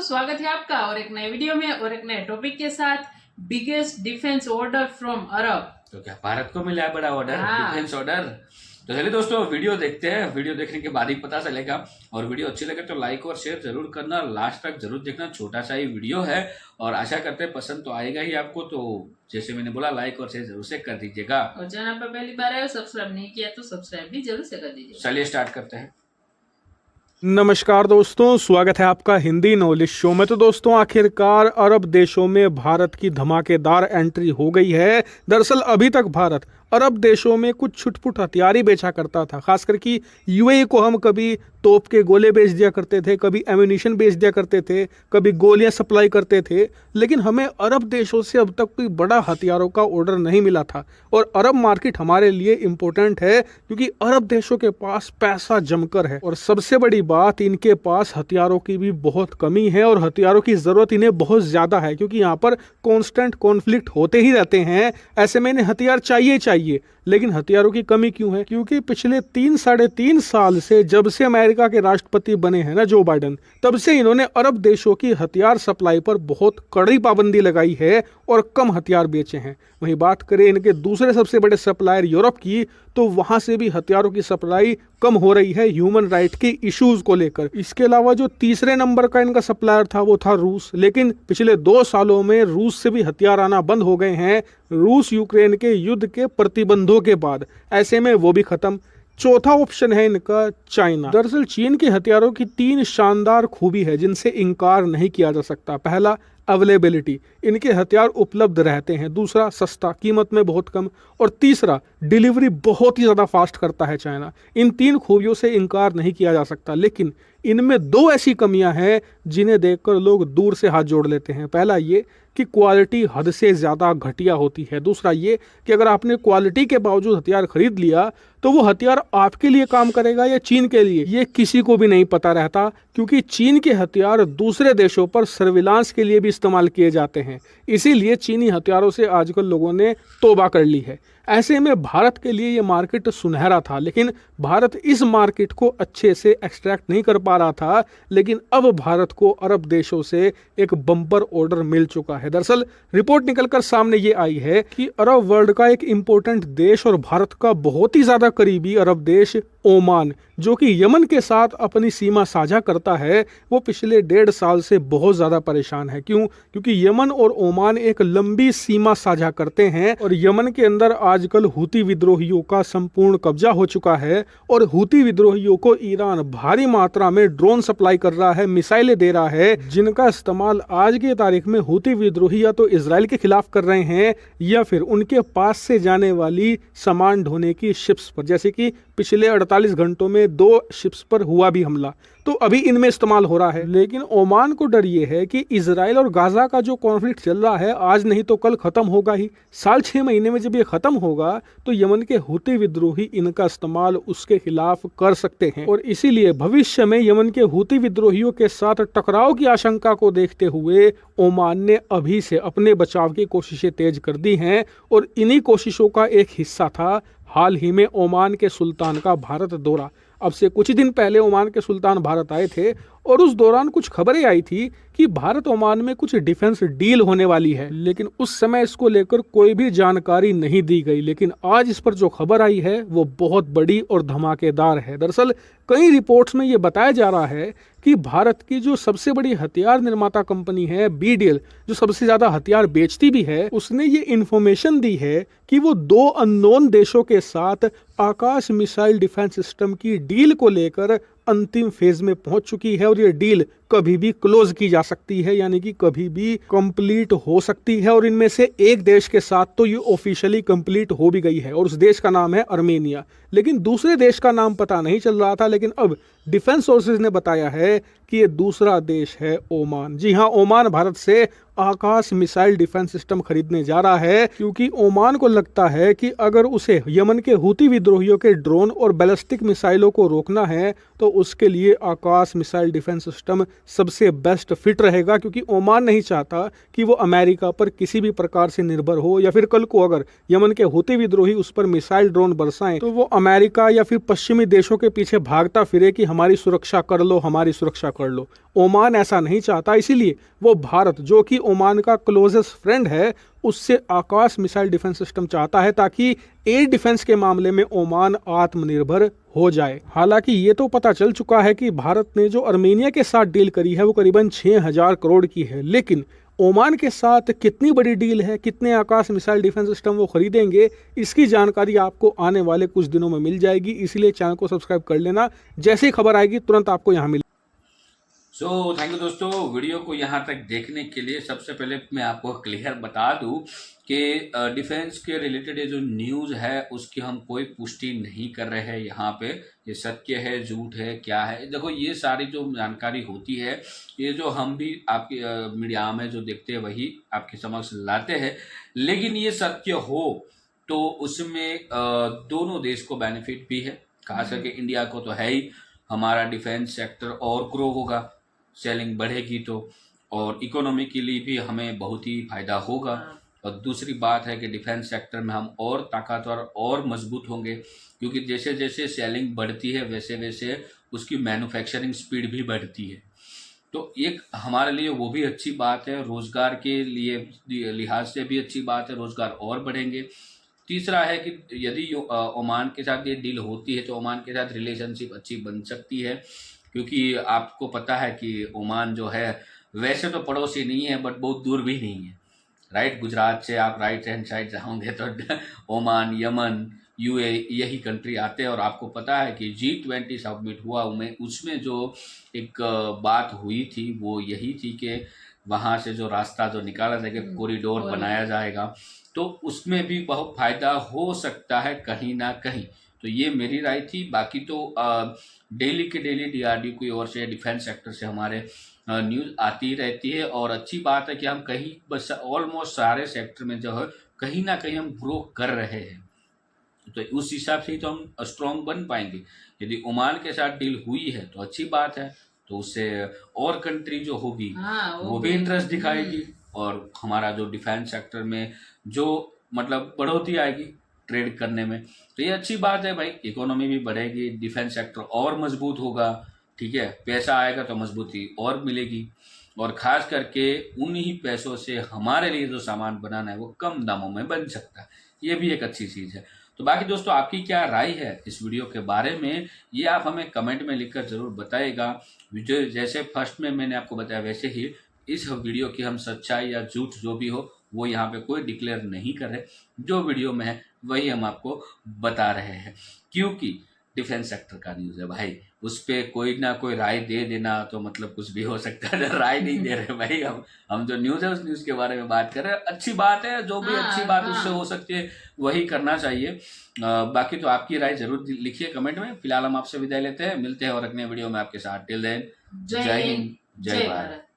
स्वागत है आपका और एक नए वीडियो में और एक नए टॉपिक के साथ। बिगेस्ट डिफेंस ऑर्डर फ्रॉम अरब। तो क्या भारत को मिला है बड़ा ऑर्डर, हाँ। Defence order. तो चलिए दोस्तों वीडियो देखते हैं। वीडियो देखने के बाद ही पता चलेगा। और वीडियो अच्छी लगे तो लाइक और शेयर जरूर करना, लास्ट तक जरूर देखना। छोटा सा ही वीडियो है और आशा करते हैं पसंद तो आएगा ही आपको। तो जैसे मैंने बोला लाइक और शेयर जरूर से कर दीजिएगा। और चैनल पर पहली बार आए सब्सक्राइब नहीं किया तो सब्सक्राइब भी जरूर से कर दीजिए। चलिए स्टार्ट करते हैं। नमस्कार दोस्तों, स्वागत है आपका हिंदी नॉलेज शो में। तो दोस्तों आखिरकार अरब देशों में भारत की धमाकेदार एंट्री हो गई है। दरअसल अभी तक भारत अरब देशों में कुछ छुटपुट हथियार ही बेचा करता था। खासकर कि यूएई को हम कभी तोप के गोले बेच दिया करते थे, कभी एम्यूनिशन बेच दिया करते थे, कभी गोलियां सप्लाई करते थे, लेकिन हमें अरब देशों से अब तक कोई बड़ा हथियारों का ऑर्डर नहीं मिला था। और अरब मार्केट हमारे लिए इम्पोर्टेंट है क्योंकि अरब देशों के पास पैसा जमकर है और सबसे बड़ी बात, इनके पास हथियारों की भी बहुत कमी है और हथियारों की जरूरत इन्हें बहुत ज्यादा है क्योंकि यहाँ पर कॉन्स्टेंट कॉन्फ्लिक्ट होते ही रहते हैं। ऐसे में इन्हें हथियार चाहिए। लेकिन हथियारों की कमी क्यों है? क्योंकि पिछले 3-3.5 साल से, जब से अमेरिका के राष्ट्रपति बने हैं ना जो बाइडेन, तब से इन्होंने अरब देशों की हथियार सप्लाई पर बहुत कड़ी पाबंदी लगाई है और कम हथियार बेचे हैं। वहीं बात करें इनके दूसरे सबसे बड़े सप्लायर यूरोप की, तो वहां से भी हथियारों की सप्लाई कम हो रही है ह्यूमन राइट के इश्यूज को लेकर। इसके अलावा जो तीसरे नंबर का इनका सप्लायर था वो था रूस, लेकिन पिछले 2 सालों में रूस से भी हथियार आना बंद हो गए हैं, रूस यूक्रेन के युद्ध के प्रतिबंधों के बाद। ऐसे में वो भी खत्म। चौथा ऑप्शन है इनका चाइना। दरअसल चीन के हथियारों की 3 शानदार खूबी है जिनसे इनकार नहीं किया जा सकता। पहला, अवेलेबिलिटी, इनके हथियार उपलब्ध रहते हैं। दूसरा, सस्ता, कीमत में बहुत कम। और तीसरा, डिलीवरी बहुत ही ज़्यादा फास्ट करता है चाइना। इन 3 खूबियों से इनकार नहीं किया जा सकता, लेकिन इनमें 2 ऐसी कमियां हैं जिन्हें देखकर लोग दूर से हाथ जोड़ लेते हैं। पहला ये कि क्वालिटी हद से ज़्यादा घटिया होती है। दूसरा ये कि अगर आपने क्वालिटी के बावजूद हथियार खरीद लिया तो वो हथियार आपके लिए काम करेगा या चीन के लिए, ये किसी को भी नहीं पता रहता क्योंकि चीन के हथियार दूसरे देशों पर सर्विलांस के लिए भी इस्तेमाल किए जाते हैं। इसीलिए चीनी हथियारों से आजकल लोगों ने तौबा कर ली है। ऐसे में भारत के लिए ये मार्केट सुनहरा था, लेकिन भारत इस मार्केट को अच्छे से एक्सट्रैक्ट नहीं कर पा रहा था। लेकिन अब भारत को अरब देशों से एक बम्पर ऑर्डर मिल चुका है। दरअसल रिपोर्ट निकलकर सामने ये आई है कि अरब वर्ल्ड का एक इम्पोर्टेंट देश और भारत का बहुत ही ज्यादा करीबी अरब देश ओमान, जो कि यमन के साथ अपनी सीमा साझा करता है, वो पिछले 1.5 साल से बहुत ज्यादा परेशान है। क्यों? क्योंकि यमन और ओमान एक लंबी सीमा साझा करते हैं और यमन के अंदर आजकल हूती विद्रोहियों का संपूर्ण कब्जा हो चुका है और हूती विद्रोहियों को ईरान भारी मात्रा में ड्रोन सप्लाई कर रहा है, मिसाइलें दे रहा है, जिनका इस्तेमाल आज की तारीख में हूती विद्रोही या तो इसराइल के खिलाफ कर रहे हैं या फिर उनके पास से जाने वाली सामान ढोने की शिप्स पर, जैसे कि पिछले 48 घंटों में 2 शिप्स पर हुआ भी हमला, तो अभी इनमें इस्तेमाल हो रहा है। लेकिन ओमान को डर ये है कि इजराइल और गाजा का जो कॉन्फ्लिक्ट चल रहा है आज नहीं तो कल खत्म होगा ही। 6 महीने में जब ये खत्म होगा तो यमन के हूती विद्रोही इनका इस्तेमाल उसके खिलाफ कर सकते हैं और इसीलिए भविष्य में यमन के हूती विद्रोहियों के साथ टकराव की आशंका को देखते हुए ओमान ने अभी से अपने बचाव की कोशिशें तेज कर दी हैं। और इन्हीं कोशिशों का एक हिस्सा था हाल ही में ओमान के सुल्तान का भारत दौरा। अब से कुछ ही दिन पहले ओमान के सुल्तान भारत आए थे और उस दौरान कुछ खबरें आई थी कि भारत ओमान में कुछ डिफेंस डील होने वाली है, लेकिन उस समय इसको लेकर कोई भी जानकारी नहीं दी गई। लेकिन आज इस पर जो खबर आई है वो बहुत बड़ी और धमाकेदार है। दरअसल कई रिपोर्ट्स में ये बताया जा रहा है कि भारत की जो सबसे बड़ी हथियार निर्माता कंपनी है BDL, जो सबसे ज्यादा हथियार बेचती भी है, उसने ये इन्फॉर्मेशन दी है कि वो 2 अननोन देशों के साथ आकाश मिसाइल डिफेंस सिस्टम की डील को लेकर अंतिम फेज में पहुंच चुकी है और ये डील कभी भी क्लोज की जा सकती है, यानी कि कभी भी कंप्लीट हो सकती है। और इनमें से एक देश के साथ तो ये ऑफिशियली कंप्लीट हो भी गई है और उस देश का नाम है आर्मेनिया। लेकिन दूसरे देश का नाम पता नहीं चल रहा था, लेकिन अब डिफेंस सोर्सेज ने बताया है कि ये दूसरा देश है ओमान। जी हाँ, ओमान भारत से आकाश मिसाइल डिफेंस सिस्टम खरीदने जा रहा है क्योंकि ओमान को लगता है कि अगर उसे यमन के हूती विद्रोहियों के ड्रोन और बैलिस्टिक मिसाइलों को रोकना है तो उसके लिए आकाश मिसाइल डिफेंस सिस्टम सबसे बेस्ट फिट रहेगा। क्योंकि ओमान नहीं चाहता कि वो अमेरिका पर किसी भी प्रकार से निर्भर हो या फिर कल को अगर यमन के हूती विद्रोही उस पर मिसाइल ड्रोन बरसाएं तो वो अमेरिका या फिर पश्चिमी देशों के पीछे भागता फिरे कि हमारी सुरक्षा कर लो, हमारी सुरक्षा कर लो। ओमान ऐसा नहीं चाहता, इसीलिए वो भारत, जो कि ओमान का क्लोजेस्ट फ्रेंड है, उससे आकाश मिसाइल डिफेंस सिस्टम चाहता है ताकि एयर डिफेंस के मामले में ओमान आत्मनिर्भर हो जाए। हालांकि ये तो पता चल चुका है कि भारत ने जो अर्मेनिया के साथ डील करी है वो करीबन 6000 करोड़ की है, लेकिन ओमान के साथ कितनी बड़ी डील है, कितने आकाश मिसाइल डिफेंस सिस्टम वो खरीदेंगे, इसकी जानकारी आपको आने वाले कुछ दिनों में मिल जाएगी। इसलिए चैनल को सब्सक्राइब कर लेना, जैसे ही खबर आएगी तुरंत आपको यहाँ मिल। सो थैंक यू दोस्तों, वीडियो को यहाँ तक देखने के लिए। सबसे पहले मैं आपको क्लियर बता दूं कि डिफेंस के रिलेटेड ये जो न्यूज़ है उसकी हम कोई पुष्टि नहीं कर रहे हैं यहाँ पे। ये सत्य है, झूठ है, क्या है, देखो ये सारी जो जानकारी होती है ये जो हम भी आपके मीडिया में जो देखते हैं वही आपके समक्ष लाते हैं। लेकिन ये सत्य हो तो उसमें दोनों देश को बेनिफिट भी है, खास करके इंडिया को तो है ही। हमारा डिफेंस सेक्टर और ग्रो होगा, सेलिंग बढ़ेगी तो, और इकोनॉमी के लिए भी हमें बहुत ही फायदा होगा। और दूसरी बात है कि डिफेंस सेक्टर में हम और ताकतवर और मजबूत होंगे, क्योंकि जैसे जैसे सेलिंग बढ़ती है वैसे वैसे उसकी मैन्युफैक्चरिंग स्पीड भी बढ़ती है। तो एक हमारे लिए वो भी अच्छी बात है, रोजगार के लिए लिहाज से भी अच्छी बात है, रोजगार और बढ़ेंगे। तीसरा है कि यदि ओमान के साथ ये डील होती है तो ओमान के साथ रिलेशनशिप अच्छी बन सकती है, क्योंकि आपको पता है कि ओमान जो है वैसे तो पड़ोसी नहीं है बट बहुत दूर भी नहीं है, राइट। गुजरात से आप राइट हैंड साइड जाओगे तो ओमान, यमन, यूए यही कंट्री आते हैं। और आपको पता है कि G20 सबमिट हुआ उसमें जो एक बात हुई थी वो यही थी कि वहाँ से जो रास्ता जो निकाला जाएगा, कॉरिडोर बनाया जाएगा, तो उसमें भी बहुत फायदा हो सकता है कहीं ना कहीं। तो ये मेरी राय थी। बाकी तो डेली के डेली DRDO की ओर से, डिफेंस सेक्टर से हमारे न्यूज़ आती रहती है। और अच्छी बात है कि हम कहीं बस ऑलमोस्ट सारे सेक्टर में जो है कहीं ना कहीं हम ग्रो कर रहे हैं, तो उस हिसाब से ही तो हम स्ट्रॉन्ग बन पाएंगे। यदि ओमान के साथ डील हुई है तो अच्छी बात है, तो उससे और कंट्री जो होगी वो भी इंटरेस्ट दिखाएगी और हमारा जो डिफेंस सेक्टर में जो मतलब बढ़ोतरी आएगी ट्रेड करने में, तो ये अच्छी बात है भाई। इकोनॉमी भी बढ़ेगी, डिफेंस सेक्टर और मजबूत होगा, ठीक है, पैसा आएगा तो मजबूती और मिलेगी। और ख़ास करके उन्हीं पैसों से हमारे लिए जो सामान बनाना है वो कम दामों में बन सकता है, ये भी एक अच्छी चीज़ है। तो बाकी दोस्तों आपकी क्या राय है इस वीडियो के बारे में, ये आप हमें कमेंट में लिखकर ज़रूर बताइएगा। वीडियो जैसे फर्स्ट में मैंने आपको बताया वैसे ही इस वीडियो की हम सच्चाई या झूठ जो भी हो वो यहाँ पे कोई डिक्लेयर नहीं कर रहे, जो वीडियो में है वही हम आपको बता रहे हैं, क्योंकि डिफेंस सेक्टर का न्यूज़ है भाई, उस पर कोई ना कोई राय दे देना तो मतलब कुछ भी हो सकता है। राय नहीं दे रहे भाई, हम जो न्यूज़ है उस न्यूज़ के बारे में बात कर रहे हैं। अच्छी बात है, जो भी अच्छी बात उससे हो सकती है वही करना चाहिए। बाकी तो आपकी राय जरूर लिखिए कमेंट में। फिलहाल हम आपसे विदाई लेते हैं, मिलते हैं और अगले वीडियो में आपके साथ। टिल देन, जय हिंद, जय भारत।